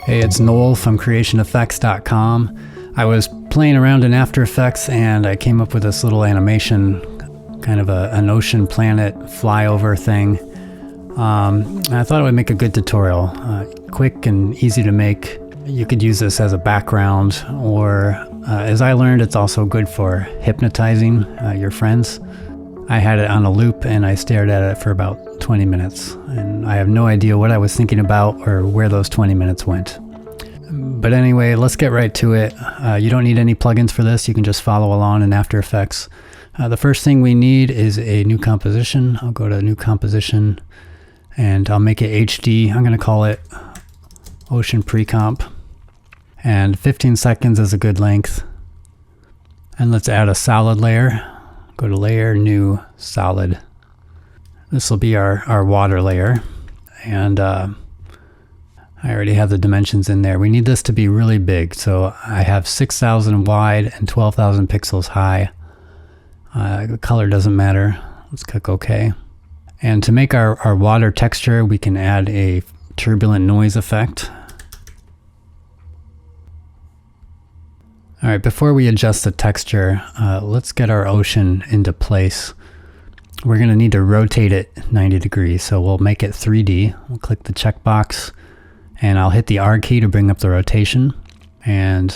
Hey, it's Noel from creationeffects.com. I was playing around in After Effects and I came up with this little animation, kind of an ocean planet flyover thing. I thought it would make a good tutorial, quick and easy to make. You could use this as a background, or as I learned, it's also good for hypnotizing your friends. I had it on a loop and I stared at it for about 20 minutes, and I have no idea what I was thinking about or where those 20 minutes went. But anyway, let's get right to it. You don't need any plugins for this. You can just follow along in After Effects. The first thing we need is a new composition. I'll go to New Composition and I'll make it HD. I'm going to call it Ocean Pre-Comp. And 15 seconds is a good length. And let's add a solid layer. Go to Layer, New, Solid. This will be our water layer. And I already have the dimensions in there. We need this to be really big. So I have 6,000 wide and 12,000 pixels high. The color doesn't matter. Let's click OK. And to make our water texture, we can add a turbulent noise effect. All right, before we adjust the texture, let's get our ocean into place. We're going to need to rotate it 90 degrees, so we'll make it 3D. We'll click the checkbox, and I'll hit the R key to bring up the rotation. And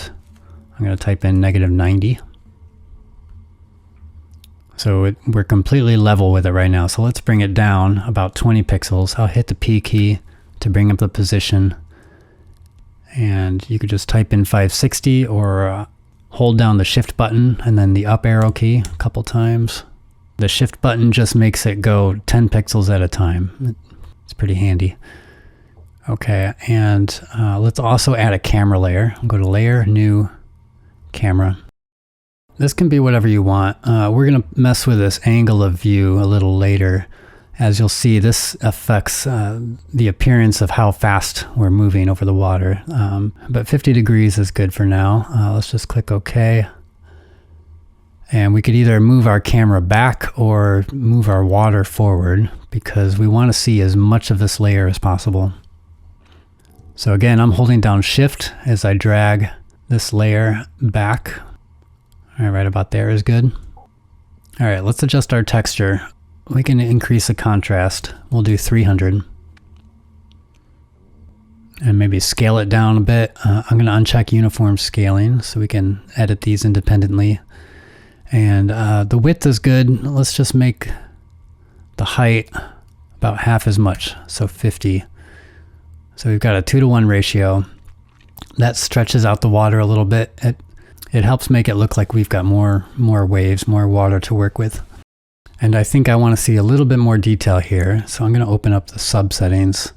I'm going to type in -90. So we're completely level with it right now. So let's bring it down about 20 pixels. I'll hit the P key to bring up the position. And you could just type in 560 or hold down the Shift button and then the up arrow key a couple times. The Shift button just makes it go 10 pixels at a time. It's pretty handy. Okay, and let's also add a camera layer. I'll go to Layer, New, Camera. This can be whatever you want. We're going to mess with this angle of view a little later. As you'll see, this affects the appearance of how fast we're moving over the water. But 50 degrees is good for now. Let's just click OK. And we could either move our camera back or move our water forward, because we want to see as much of this layer as possible. So again, I'm holding down Shift as I drag this layer back. All right about there is good. All right, let's adjust our texture. We can increase the contrast. We'll do 300. And maybe scale it down a bit. I'm going to uncheck uniform scaling so we can edit these independently. And the width is good. Let's just make the height about half as much, so 50. So we've got a 2-to-1 ratio. That stretches out the water a little bit. It helps make it look like we've got more waves, more water to work with. And I think I want to see a little bit more detail here. So I'm going to open up the sub settings.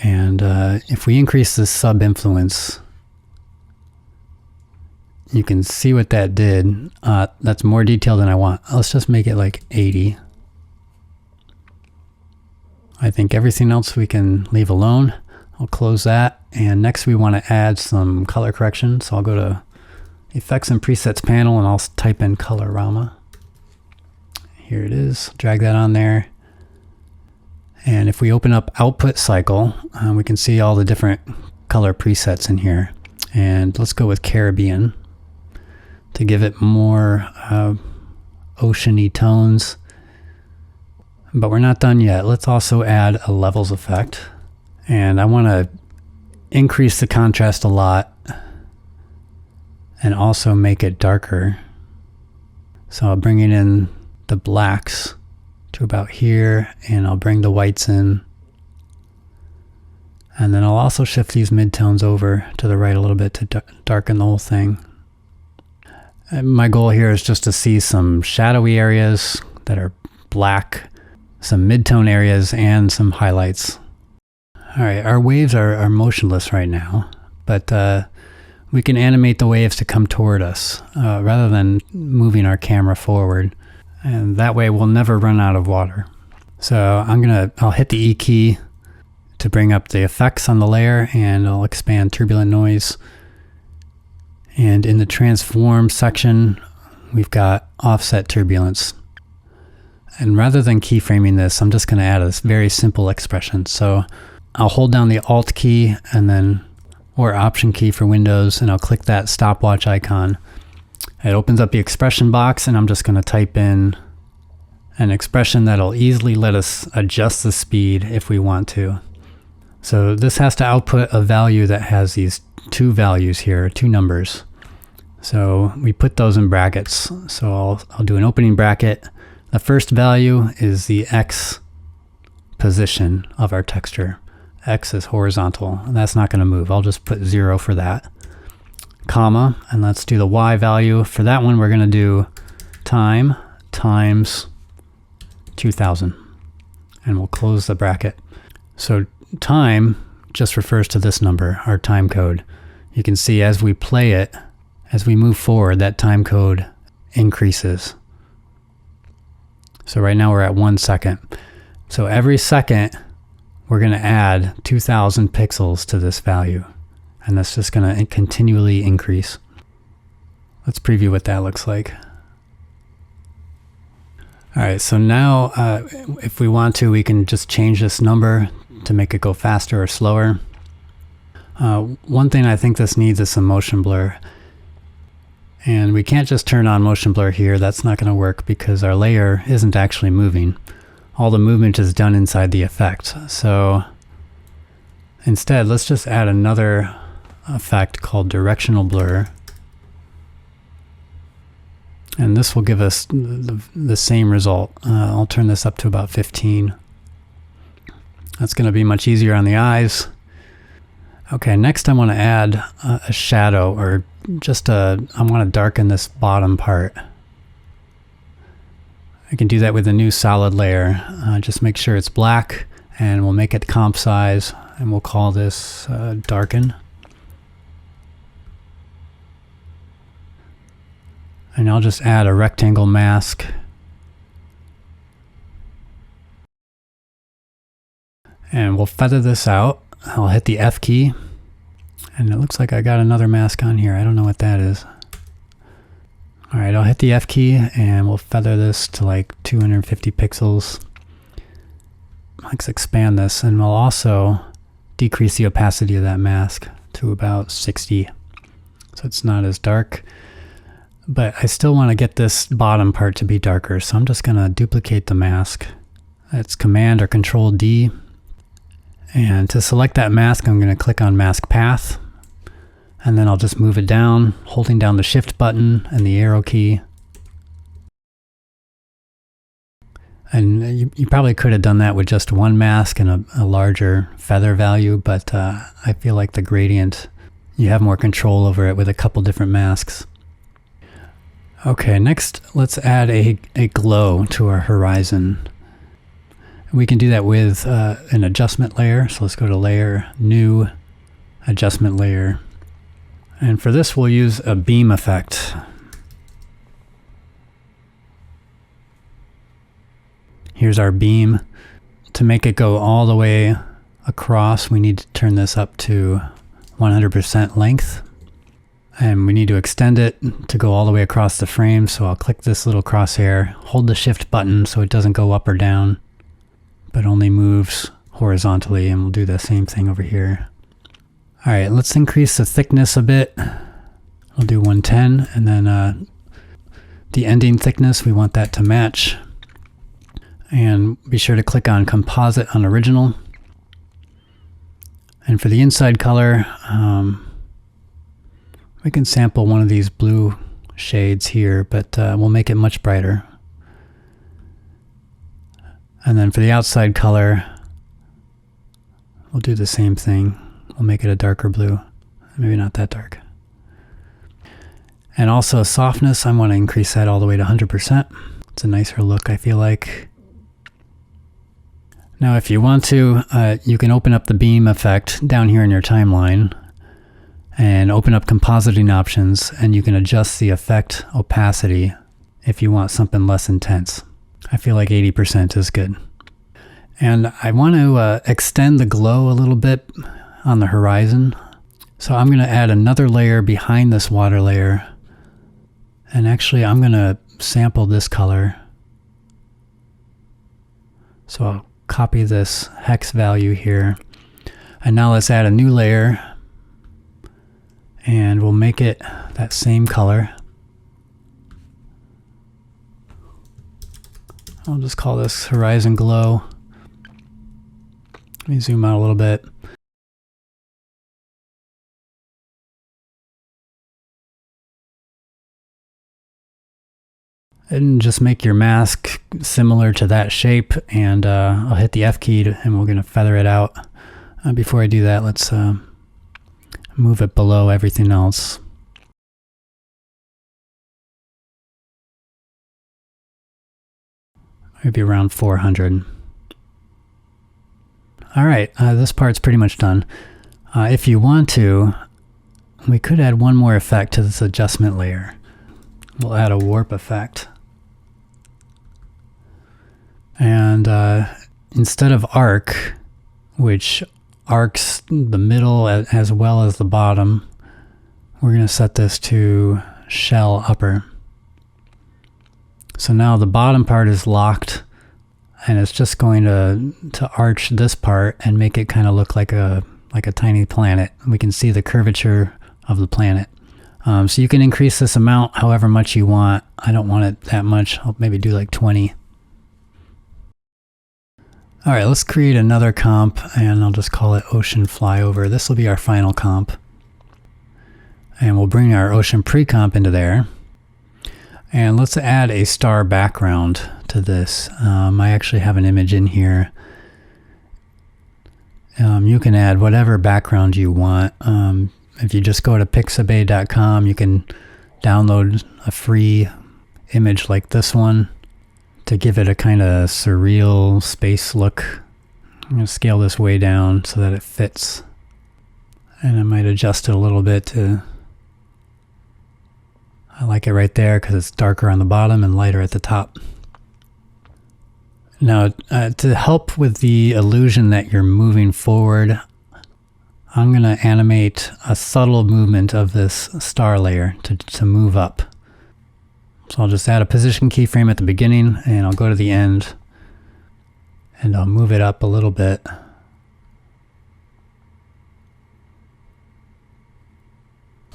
And if we increase the sub influence, you can see what that did. That's more detail than I want. Let's just make it like 80. I think everything else we can leave alone. I'll close that. And next we want to add some color correction. So I'll go to Effects and Presets panel and I'll type in Colorama. Here it is. Drag that on there. And if we open up Output Cycle, we can see all the different color presets in here. And let's go with Caribbean to give it more oceany tones. But we're not done yet. Let's also add a levels effect. And I want to increase the contrast a lot and also make it darker. So I'll bring it in the blacks to about here, and I'll bring the whites in. And then I'll also shift these midtones over to the right a little bit to darken the whole thing. And my goal here is just to see some shadowy areas that are black, some midtone areas, and some highlights. All right, our waves are motionless right now, but we can animate the waves to come toward us rather than moving our camera forward. And that way we'll never run out of water. So I'll hit the E key to bring up the effects on the layer, and I'll expand turbulent noise. And in the transform section, we've got offset turbulence. And rather than keyframing this, I'm just going to add a very simple expression. So I'll hold down the Alt key and then, or Option key for Windows, and I'll click that stopwatch icon. It opens up the expression box, and I'm just going to type in an expression that'll easily let us adjust the speed if we want to. So this has to output a value that has these two values here, two numbers. So we put those in brackets. So I'll do an opening bracket. The first value is the X position of our texture. X is horizontal, and that's not going to move. I'll just put 0 for that. Comma, and let's do the Y value. For that one, we're going to do time times 2000, and we'll close the bracket. So time just refers to this number, our time code. You can see as we play it, as we move forward, that time code increases. So right now we're at 1 second. So every second, we're going to add 2000 pixels to this value, and that's just going to continually increase. Let's preview what that looks like. All right, so now if we want to, we can just change this number to make it go faster or slower. One thing I think this needs is some motion blur. And we can't just turn on motion blur here. That's not going to work because our layer isn't actually moving. All the movement is done inside the effect. So instead, let's just add another effect called directional blur. And this will give us the same result. I'll turn this up to about 15. That's going to be much easier on the eyes. Okay, next I want to add a shadow, or just I want to darken this bottom part. I can do that with a new solid layer. Just make sure it's black, and we'll make it comp size, and we'll call this darken. And I'll just add a rectangle mask. And we'll feather this out. I'll hit the F key, and it looks like I got another mask on here. I don't know what that is. All right, I'll hit the F key, and we'll feather this to like 250 pixels. Let's expand this, and we'll also decrease the opacity of that mask to about 60, so it's not as dark. But I still want to get this bottom part to be darker, so I'm just going to duplicate the mask. It's Command or Control D. And to select that mask, I'm going to click on Mask Path. And then I'll just move it down, holding down the Shift button and the arrow key. And you probably could have done that with just one mask and a larger feather value, but I feel like the gradient, you have more control over it with a couple different masks. Okay, next let's add a glow to our horizon. We can do that with an adjustment layer. So let's go to Layer, New, Adjustment Layer. And for this, we'll use a beam effect. Here's our beam. To make it go all the way across, we need to turn this up to 100% length. And we need to extend it to go all the way across the frame. So I'll click this little crosshair, hold the Shift button so it doesn't go up or down, but only moves horizontally, and we'll do the same thing over here. All right, let's increase the thickness a bit. We'll do 110, and then the ending thickness, we want that to match. And be sure to click on Composite on Original. And for the inside color, we can sample one of these blue shades here, but we'll make it much brighter. And then for the outside color, we'll do the same thing. We'll make it a darker blue, maybe not that dark. And also softness, I want to increase that all the way to 100%. It's a nicer look, I feel like. Now if you want to, you can open up the beam effect down here in your timeline and open up compositing options, and you can adjust the effect opacity if you want something less intense. I feel like 80% is good. And I want to extend the glow a little bit on the horizon. So I'm going to add another layer behind this water layer. And actually I'm going to sample this color. So I'll copy this hex value here. And now let's add a new layer. And we'll make it that same color. I'll just call this Horizon Glow. Let me zoom out a little bit. And just make your mask similar to that shape, and I'll hit the F key and we're going to feather it out. Before I do that, let's move it below everything else. Maybe around 400. All right, this part's pretty much done. If you want to, we could add one more effect to this adjustment layer. We'll add a warp effect. And instead of arc, which arcs the middle as well as the bottom, we're going to set this to shell upper. So now the bottom part is locked, and it's just going to arch this part and make it kind of look like a tiny planet. We can see the curvature of the planet. So you can increase this amount however much you want. I don't want it that much. I'll maybe do like 20. All right, let's create another comp, and I'll just call it Ocean Flyover. This will be our final comp. And we'll bring our Ocean pre-comp into there. And let's add a star background to this. I actually have an image in here. You can add whatever background you want. If you just go to pixabay.com, you can download a free image like this one to give it a kind of surreal space look. I'm going to scale this way down so that it fits. And I might adjust it a little bit to... I like it right there because it's darker on the bottom and lighter at the top. Now, to help with the illusion that you're moving forward, I'm going to animate a subtle movement of this star layer to move up. So I'll just add a position keyframe at the beginning, and I'll go to the end, and I'll move it up a little bit.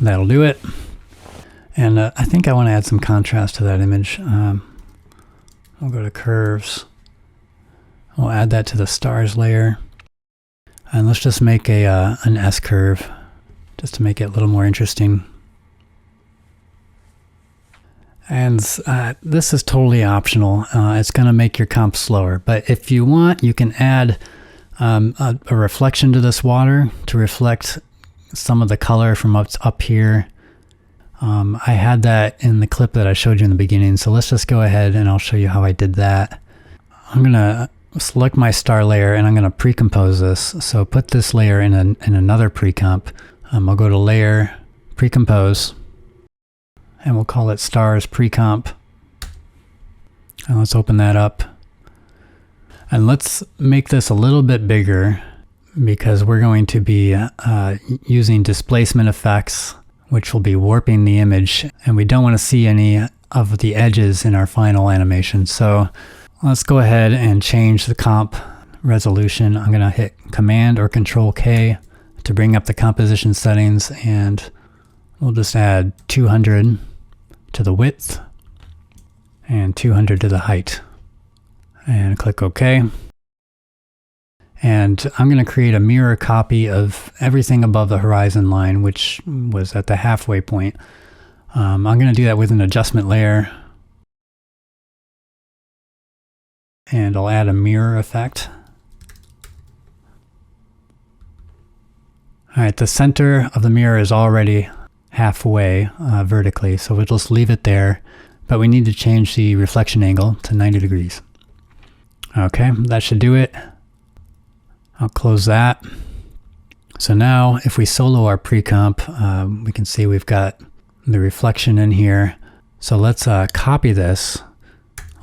That'll do it. And I think I want to add some contrast to that image. We'll go to curves. We'll add that to the stars layer. And let's just make an S curve just to make it a little more interesting. And this is totally optional. It's going to make your comp slower. But if you want, you can add a reflection to this water to reflect some of the color from up here. I had that in the clip that I showed you in the beginning. So let's just go ahead and I'll show you how I did that. I'm going to select my star layer and I'm going to pre-compose this. So put this layer in another pre-comp. I'll go to Layer, Pre-compose, and we'll call it Stars Pre-comp. And let's open that up. And let's make this a little bit bigger because we're going to be using displacement effects, which will be warping the image. And we don't want to see any of the edges in our final animation. So let's go ahead and change the comp resolution. I'm going to hit Command or Control K to bring up the composition settings, and we'll just add 200 to the width and 200 to the height, and click OK. And I'm going to create a mirror copy of everything above the horizon line, which was at the halfway point. I'm going to do that with an adjustment layer. And I'll add a mirror effect. All right, the center of the mirror is already halfway vertically, so we'll just leave it there. But we need to change the reflection angle to 90 degrees. Okay, that should do it. I'll close that. So now if we solo our pre-comp, we can see we've got the reflection in here. So let's copy this.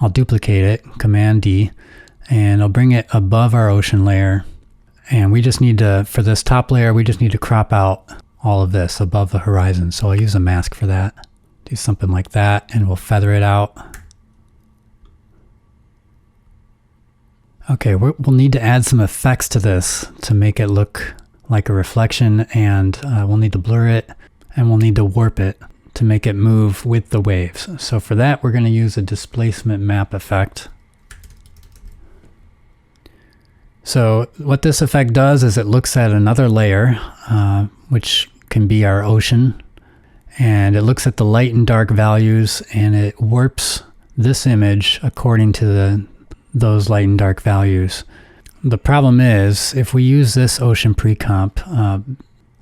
I'll duplicate it, Command D, and I'll bring it above our ocean layer. And we just need to, for this top layer, we just need to crop out all of this above the horizon. So I'll use a mask for that. Do something like that, and we'll feather it out. Okay, we'll need to add some effects to this to make it look like a reflection, and we'll need to blur it, and we'll need to warp it to make it move with the waves. So for that, we're going to use a displacement map effect. So what this effect does is it looks at another layer, which can be our ocean, and it looks at the light and dark values, and it warps this image according to those light and dark values. The problem is, if we use this ocean pre-comp,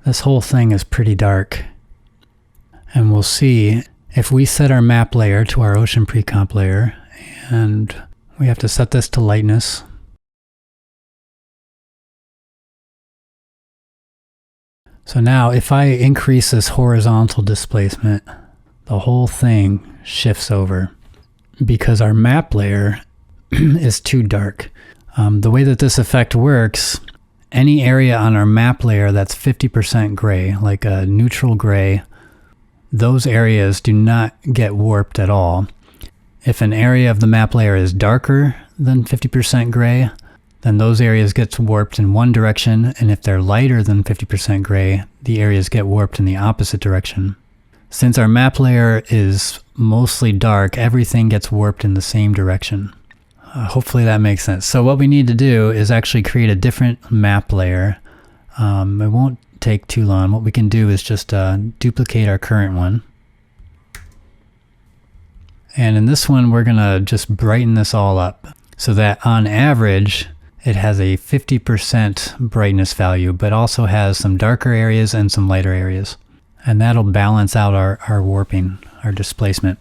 this whole thing is pretty dark. And we'll see if we set our map layer to our ocean pre-comp layer, and we have to set this to lightness. So now if I increase this horizontal displacement, the whole thing shifts over because our map layer is too dark. The way that this effect works, any area on our map layer that's 50% gray, like a neutral gray, those areas do not get warped at all. If an area of the map layer is darker than 50% gray, then those areas get warped in one direction, and if they're lighter than 50% gray, the areas get warped in the opposite direction. Since our map layer is mostly dark, everything gets warped in the same direction. Hopefully that makes sense. So what we need to do is actually create a different map layer. It won't take too long. What we can do is just duplicate our current one. And in this one, we're going to just brighten this all up so that on average, it has a 50% brightness value, but also has some darker areas and some lighter areas. And that'll balance out our warping, our displacement.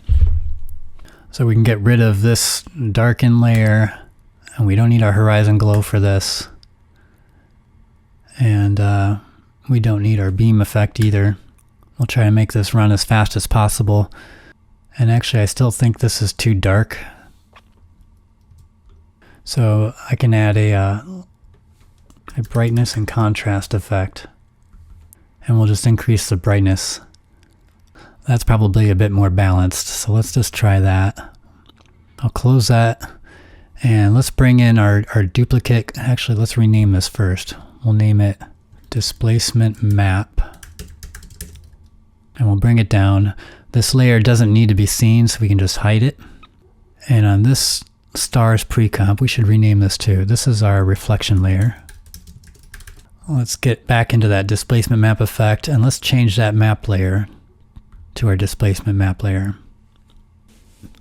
So we can get rid of this darken layer, and we don't need our horizon glow for this. And we don't need our beam effect either. We'll try to make this run as fast as possible. And actually, I still think this is too dark. So I can add a brightness and contrast effect. And we'll just increase the brightness. That's probably a bit more balanced, so let's just try that. I'll close that, and let's bring in our duplicate. Actually, let's rename this first. We'll name it Displacement Map, and we'll bring it down. This layer doesn't need to be seen, so we can just hide it. And on this stars pre-comp, we should rename this too. This is our reflection layer. Let's get back into that displacement map effect, and let's change that map layer to our displacement map layer.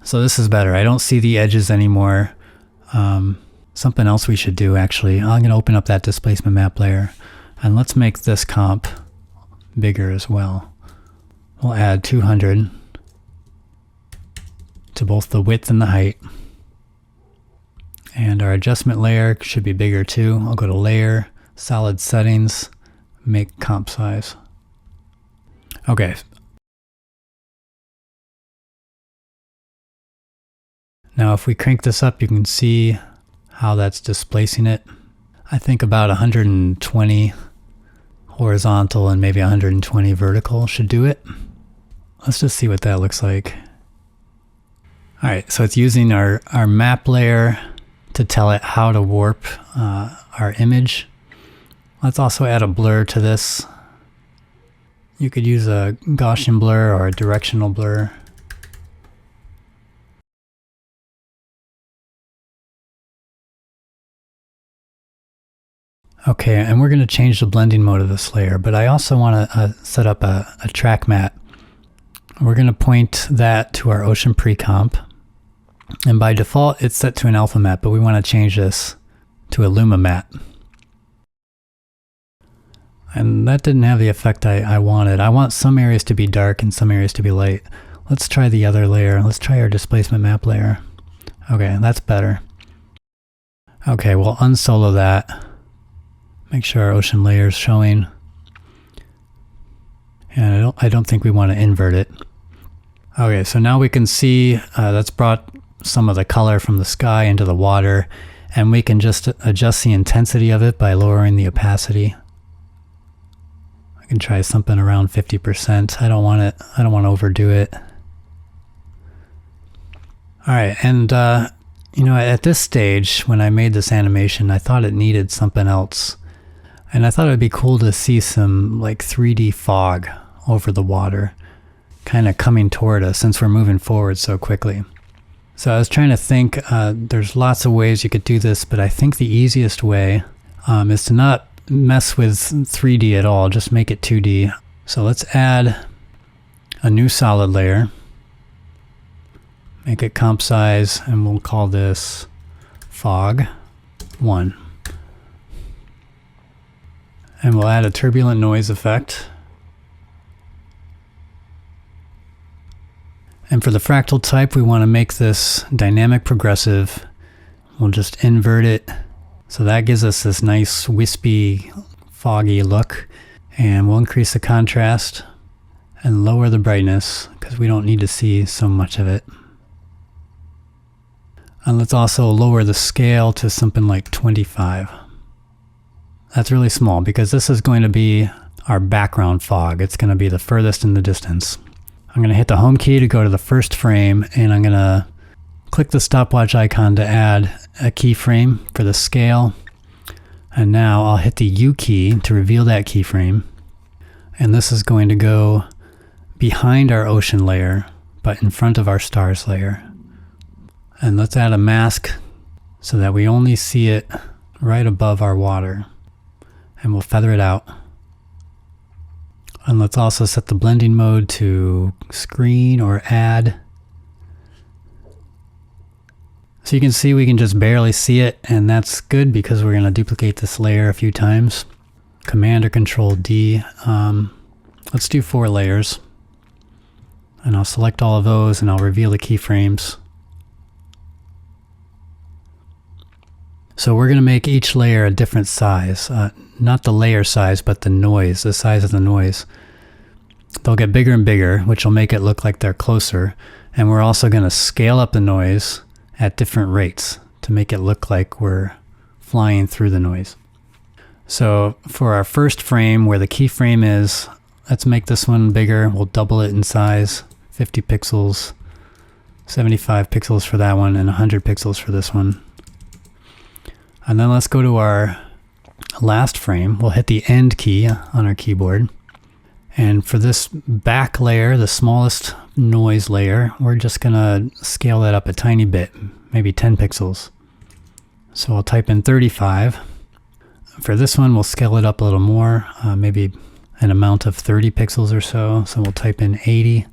So this is better. I don't see the edges anymore. Something else we should do, actually. I'm going to open up that displacement map layer, and let's make this comp bigger as well. We'll add 200 to both the width and the height. And our adjustment layer should be bigger too. I'll go to Layer, Solid Settings, make comp size. Okay. Now if we crank this up, you can see how that's displacing it. I think about 120 horizontal and maybe 120 vertical should do it. Let's just see what that looks like. Alright, so it's using our map layer to tell it how to warp our image. Let's also add a blur to this. You could use a Gaussian blur or a directional blur. Okay, and we're going to change the blending mode of this layer, but I also want to set up a track matte. We're going to point that to our ocean pre-comp, and by default it's set to an alpha matte, but we want to change this to a luma matte. And that didn't have the effect I wanted. I want some areas to be dark and some areas to be light. Let's try the other layer. Let's try our displacement map layer. Okay, that's better. Okay, we'll unsolo that. Make sure our ocean layer is showing. And I don't think we want to invert it. Okay, so now we can see that's brought some of the color from the sky into the water, and we can just adjust the intensity of it by lowering the opacity. I can try something around 50%. I don't want to overdo it. All right, and You know, at this stage, when I made this animation, I thought it needed something else. And I thought it would be cool to see some like 3D fog over the water, kind of coming toward us since we're moving forward so quickly. So I was trying to think, there's lots of ways you could do this, but I think the easiest way is to not mess with 3D at all, just make it 2D. So let's add a new solid layer, make it comp size, and we'll call this fog 1. And we'll add a turbulent noise effect. And for the fractal type, we want to make this dynamic progressive. We'll just invert it. So that gives us this nice wispy, foggy look. And we'll increase the contrast and lower the brightness because we don't need to see so much of it. And let's also lower the scale to something like 25. That's really small because this is going to be our background fog. It's going to be the furthest in the distance. I'm going to hit the home key to go to the first frame, and I'm going to click the stopwatch icon to add a keyframe for the scale. And now I'll hit the U key to reveal that keyframe. And this is going to go behind our ocean layer, but in front of our stars layer. And let's add a mask so that we only see it right above our water. And we'll feather it out. And let's also set the blending mode to screen or add. So you can see we can just barely see it, and that's good because we're going to duplicate this layer a few times. Command or Control D. Let's do 4 layers. And I'll select all of those and I'll reveal the keyframes. So we're going to make each layer a different size. Not the layer size, but the noise, the size of the noise. They'll get bigger and bigger, which will make it look like they're closer. And we're also going to scale up the noise at different rates to make it look like we're flying through the noise. So for our first frame where the keyframe is, let's make this one bigger. We'll double it in size, 50 pixels, 75 pixels for that one, and 100 pixels for this one. And then let's go to our last frame. We'll hit the end key on our keyboard. And for this back layer, the smallest noise layer, we're just going to scale that up a tiny bit, maybe 10 pixels. So I'll type in 35. For this one, we'll scale it up a little more, maybe an amount of 30 pixels or so. So we'll type in 80.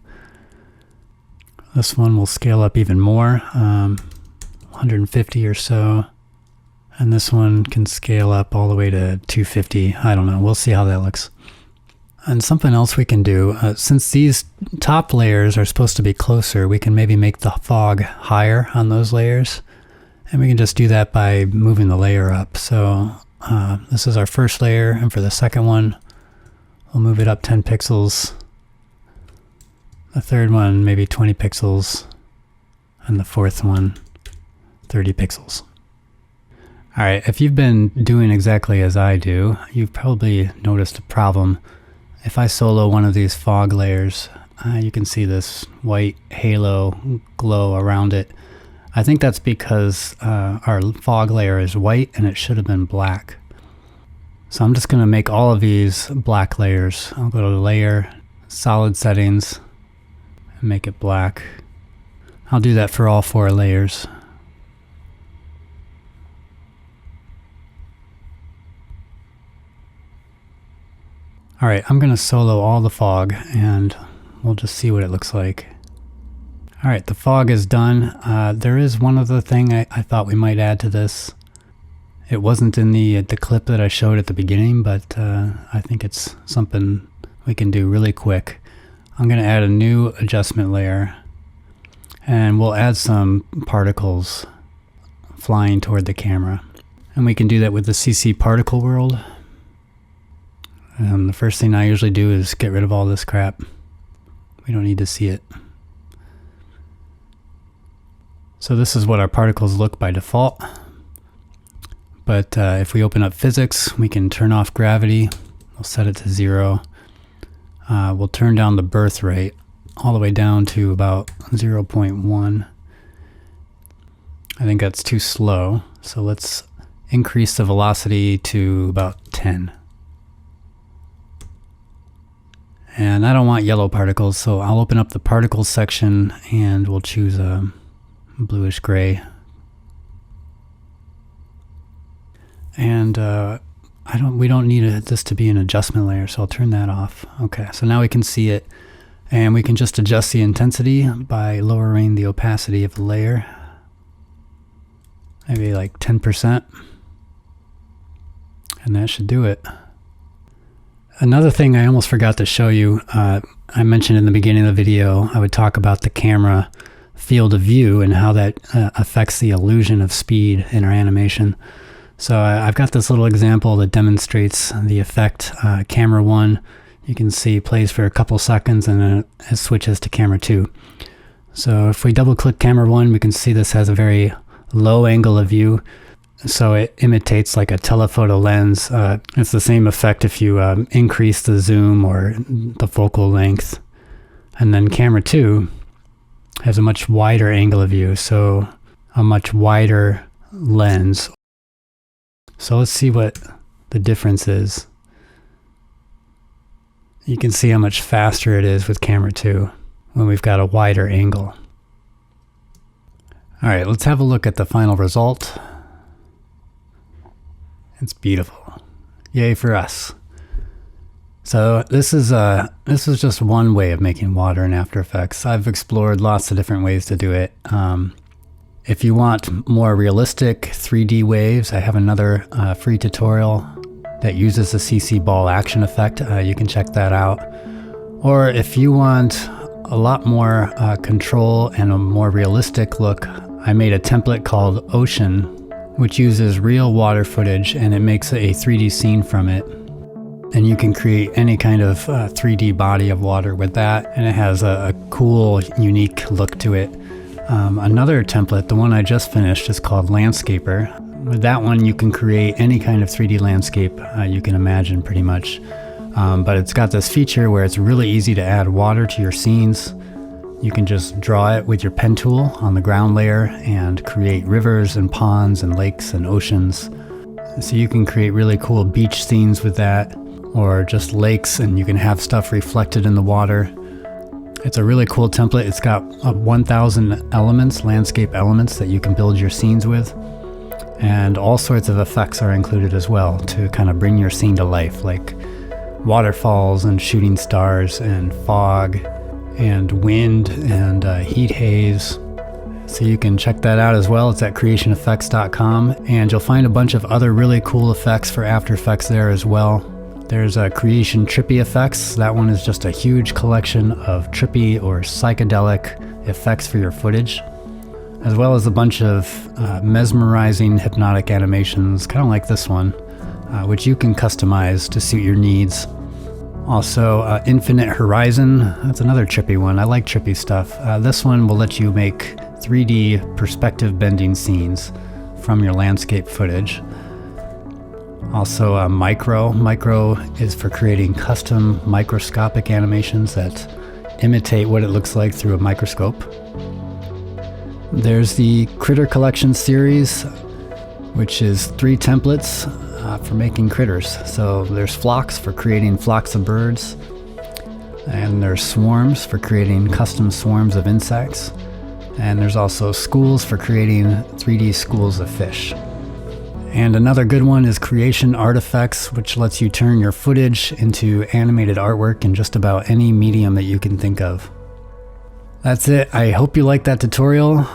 This one will scale up even more, 150 or so. And this one can scale up all the way to 250. I don't know. We'll see how that looks. And something else we can do, since these top layers are supposed to be closer, we can maybe make the fog higher on those layers. And we can just do that by moving the layer up. So this is our first layer. And for the second one, we'll move it up 10 pixels. The third one, maybe 20 pixels. And the fourth one, 30 pixels. All right, if you've been doing exactly as I do, you've probably noticed a problem. If I solo one of these fog layers, you can see this white halo glow around it. I think that's because our fog layer is white and it should have been black. So I'm just going to make all of these black layers. I'll go to Layer, Solid Settings, and make it black. I'll do that for all 4 layers. All right, I'm going to solo all the fog and we'll just see what it looks like. All right, the fog is done. There is one other thing I thought we might add to this. It wasn't in the clip that I showed at the beginning, but I think it's something we can do really quick. I'm going to add a new adjustment layer and we'll add some particles flying toward the camera. And we can do that with the CC particle world. And the first thing I usually do is get rid of all this crap. We don't need to see it. So this is what our particles look by default. But if we open up physics, we can turn off gravity. We'll set it to 0. We'll turn down the birth rate all the way down to about 0.1. I think that's too slow. So let's increase the velocity to about 10. And I don't want yellow particles, so I'll open up the particles section and we'll choose a bluish gray. And we don't need this to be an adjustment layer, so I'll turn that off. Okay, so now we can see it, and we can just adjust the intensity by lowering the opacity of the layer. Maybe like 10%. And that should do it. Another thing I almost forgot to show you, I mentioned in the beginning of the video, I would talk about the camera field of view and how that affects the illusion of speed in our animation. So I've got this little example that demonstrates the effect. Camera 1, you can see, plays for a couple seconds and then it switches to camera 2. So if we double click camera 1, we can see this has a very low angle of view. So it imitates like a telephoto lens. It's the same effect if you increase the zoom or the focal length. And then camera 2 has a much wider angle of view, so a much wider lens. So let's see what the difference is. You can see how much faster it is with camera 2 when we've got a wider angle. All right, let's have a look at the final result. It's beautiful. Yay for us. So this is just one way of making water in After Effects. I've explored lots of different ways to do it. If you want more realistic 3D waves, I have another free tutorial that uses the CC ball action effect. You can check that out. Or if you want a lot more control and a more realistic look, I made a template called Ocean, which uses real water footage and it makes a 3D scene from it. And you can create any kind of 3D body of water with that, and it has a cool, unique look to it. Another template, the one I just finished, is called Landscaper. With that one, you can create any kind of 3D landscape you can imagine, pretty much. But it's got this feature where it's really easy to add water to your scenes. You can just draw it with your pen tool on the ground layer and create rivers and ponds and lakes and oceans. So you can create really cool beach scenes with that, or just lakes, and you can have stuff reflected in the water. It's a really cool template. It's got 1,000 elements, landscape elements that you can build your scenes with. And all sorts of effects are included as well to kind of bring your scene to life, like waterfalls and shooting stars and fog and wind and heat haze. So you can check that out as well. It's at creationeffects.com, and you'll find a bunch of other really cool effects for After Effects there as well. There's a Creation Trippy Effects. That one is just a huge collection of trippy or psychedelic effects for your footage, as well as a bunch of mesmerizing hypnotic animations, kind of like this one, which you can customize to suit your needs. Also, Infinite Horizon, that's another trippy one. I like trippy stuff. This one will let you make 3D perspective bending scenes from your landscape footage. Also, Micro. Micro is for creating custom microscopic animations that imitate what it looks like through a microscope. There's the Critter Collection series, which is 3 templates for making critters. So there's flocks for creating flocks of birds, and there's swarms for creating custom swarms of insects, and there's also schools for creating 3D schools of fish. And another good one is Creation Artifacts, which lets you turn your footage into animated artwork in just about any medium that you can think of. That's it. I hope you liked that tutorial.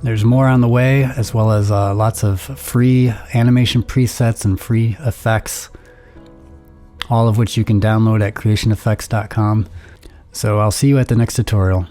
There's more on the way, as well as lots of free animation presets and free effects, all of which you can download at creationeffects.com. So I'll see you at the next tutorial.